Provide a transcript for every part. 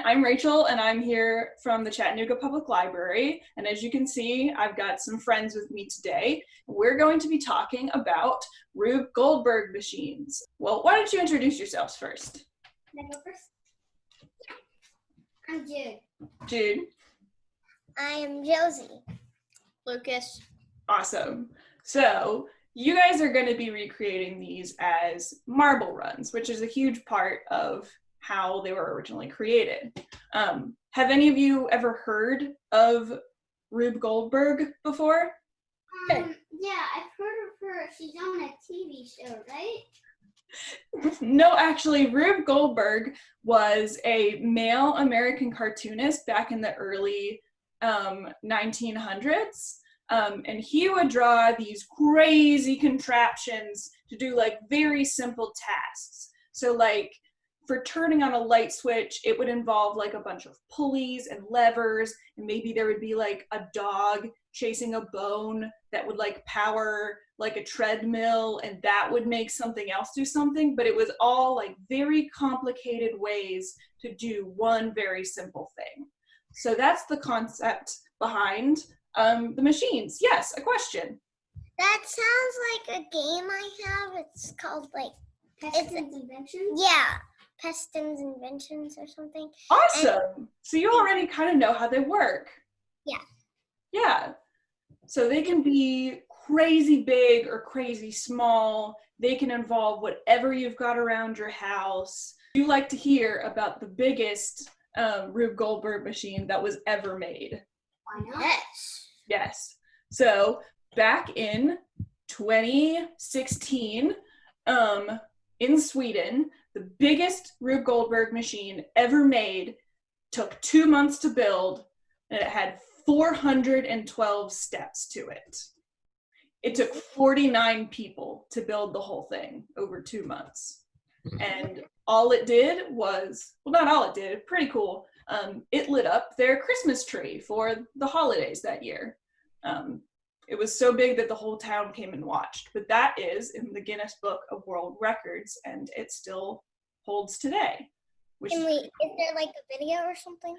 I'm Rachel, and I'm here from the Chattanooga Public Library. And as you can see, I've got some friends with me today. We're going to be talking about Rube Goldberg machines. Well, why don't you introduce yourselves first? Can I go first? I'm Jude. Jude. I am Josie. Lucas. Awesome. So you guys are going to be recreating these as marble runs, which is a huge part of how they were originally created. Have any of you ever heard of Rube Goldberg before? Yeah, I've heard of her. She's on a TV show, right? No, actually, Rube Goldberg was a male American cartoonist back in the early 1900s. And he would draw these crazy contraptions to do like very simple tasks. So like for turning on a light switch, it would involve like a bunch of pulleys and levers, and maybe there would be like a dog chasing a bone that would like power like a treadmill, and that would make something else do something. But it was all like very complicated ways to do one very simple thing. So that's the concept behind the machines. Yes, a question. That sounds like a game I have. It's called like Peston's Inventions? Yeah, Peston's Inventions or something. Awesome. So you already kind of know how they work. Yeah. Yeah. So they can be crazy big or crazy small. They can involve whatever you've got around your house. You like to hear about the biggest Rube Goldberg machine that was ever made. Why not? Yes. Yes. So back in 2016, in Sweden, the biggest Rube Goldberg machine ever made took 2 months to build, and it had 412 steps to it. It took 49 people to build the whole thing over 2 months. And all it did was, well, not all it did, pretty cool. It lit up their Christmas tree for the holidays that year. It was so big that the whole town came and watched. But that is in the Guinness Book of World Records, and it still holds today. Is there like a video or something?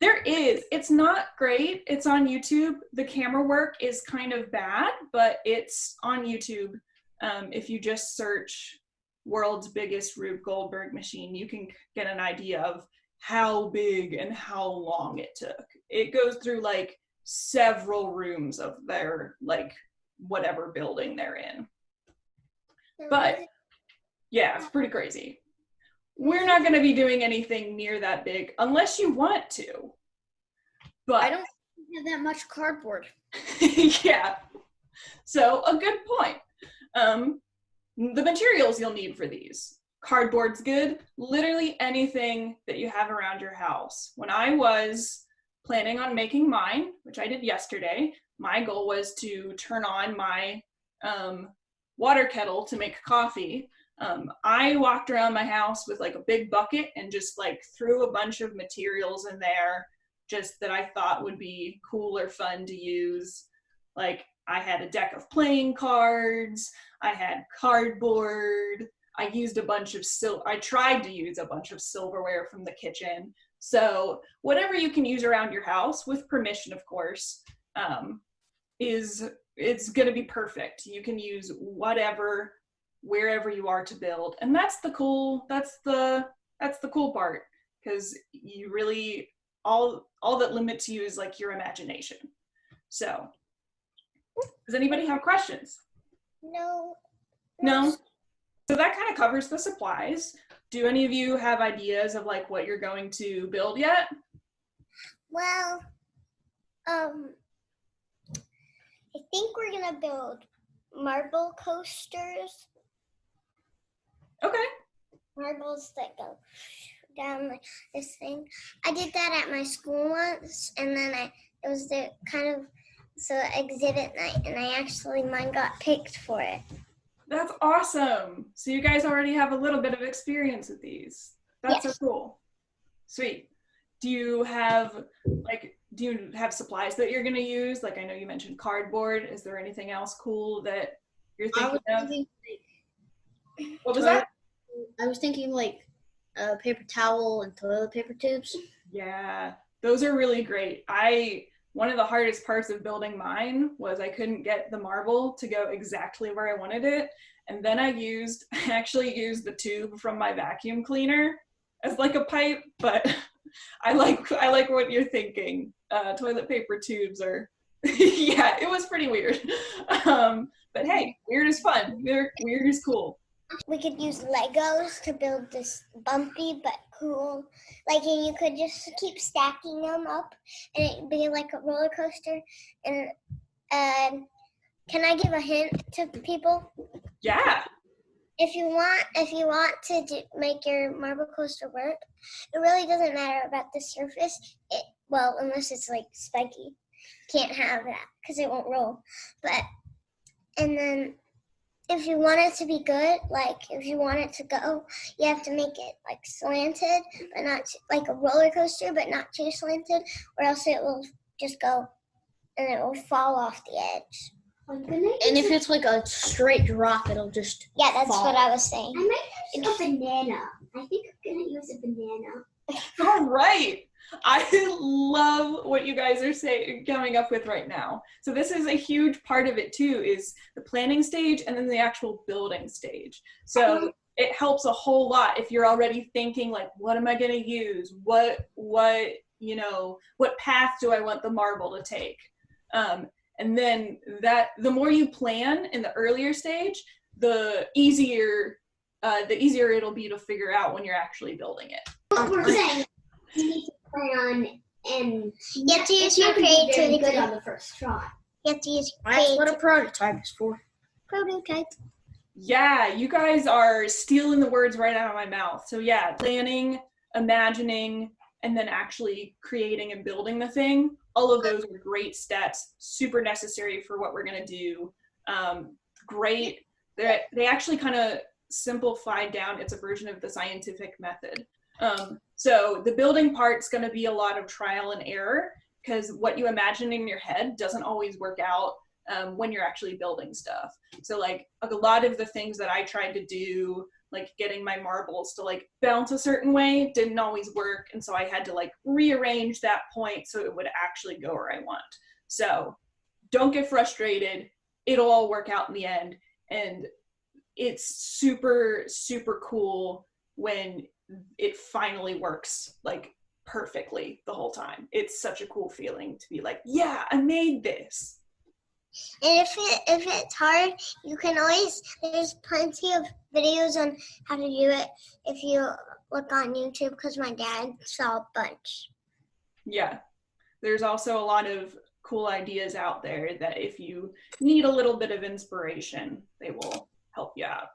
There is. It's not great. It's on YouTube. The camera work is kind of bad, but it's on YouTube. If you just search world's biggest Rube Goldberg machine, you can get an idea of how big and how long it took. It goes through like several rooms of their like whatever building they're in. But yeah, it's pretty crazy. We're not going to be doing anything near that big unless you want to. But I don't have that much cardboard. Yeah. So a good point. The materials you'll need for these. Cardboard's good. Literally anything that you have around your house. When I was planning on making mine, which I did yesterday, my goal was to turn on my water kettle to make coffee. I walked around my house with like a big bucket and just like threw a bunch of materials in there just that I thought would be cool or fun to use. Like I had a deck of playing cards, I had cardboard, I used a bunch of I tried to use a bunch of silverware from the kitchen. So whatever you can use around your house, with permission of course, it's gonna be perfect. You can use whatever, wherever you are to build. And that's the cool part, because you really, all that limits you is like your imagination. So does anybody have questions? No. So that kind of covers the supplies. Do any of you have ideas of like what you're going to build yet? Well, I think we're gonna build marble coasters. Okay. Marbles that go down like this thing. I did that at my school once, and then it was the kind of exhibit night, and mine got picked for it. That's awesome. So you guys already have a little bit of experience with these. That's yes. So cool. Sweet. Do you have supplies that you're going to use? Like I know you mentioned cardboard. Is there anything else cool that you're thinking of? What was that? I was thinking like paper towel and toilet paper tubes. Yeah, those are really great. One of the hardest parts of building mine was I couldn't get the marble to go exactly where I wanted it. And then I actually used the tube from my vacuum cleaner as like a pipe, but I like what you're thinking. Toilet paper tubes are, yeah, it was pretty weird. But hey, weird is fun. Weird is cool. We could use Legos to build this bumpy but cool. Like, and you could just keep stacking them up, and it'd be like a roller coaster. And can I give a hint to people? Yeah. If you want to make your marble coaster work, it really doesn't matter about the surface. Well, unless it's like spiky, can't have that because it won't roll. And then if you want it to be good, like if you want it to go, you have to make it like slanted, but not like a roller coaster, but not too slanted, or else it will just go and it will fall off the edge. And if it's like a straight drop, it'll just that's fall. what I was saying. I might use a banana. I think I'm gonna use a banana. All right. I love what you guys are coming up with right now. So this is a huge part of it too, is the planning stage and then the actual building stage. So it helps a whole lot if you're already thinking like, what am I going to use? What path do I want the marble to take? And then the more you plan in the earlier stage, the easier it'll be to figure out when you're actually building it. What we're saying, you need to plan and you have to use your creativity. Good on the first try. You have to use That's what a prototype is for. prototype. Yeah, you guys are stealing the words right out of my mouth. So yeah, planning, imagining, and then actually creating and building the thing. All of those are great steps, super necessary for what we're gonna do. Great. They actually kind of simplified down. It's a version of the scientific method. So the building part's going to be a lot of trial and error, because what you imagine in your head doesn't always work out when you're actually building stuff. So like a lot of the things that I tried to do, like getting my marbles to like bounce a certain way, didn't always work. And so I had to like rearrange that point so it would actually go where I want. So don't get frustrated. It'll all work out in the end. And it's super, super cool when it finally works like perfectly the whole time. It's such a cool feeling to be like, yeah, I made this. And if it's hard, you can always, there's plenty of videos on how to do it if you look on YouTube, because my dad saw a bunch. Yeah, there's also a lot of cool ideas out there that if you need a little bit of inspiration, they will help you out.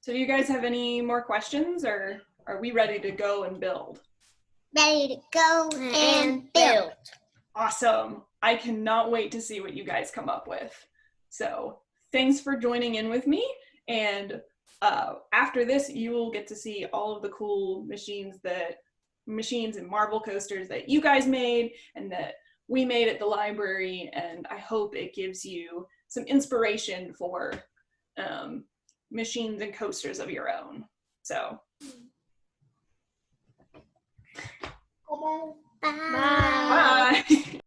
So do you guys have any more questions, or are we ready to go and build? Ready to go and build. Awesome. I cannot wait to see what you guys come up with. So thanks for joining in with me. And after this, you will get to see all of the cool machines and marble coasters that you guys made and that we made at the library. And I hope it gives you some inspiration for machines and coasters of your own. So. Bye. Bye.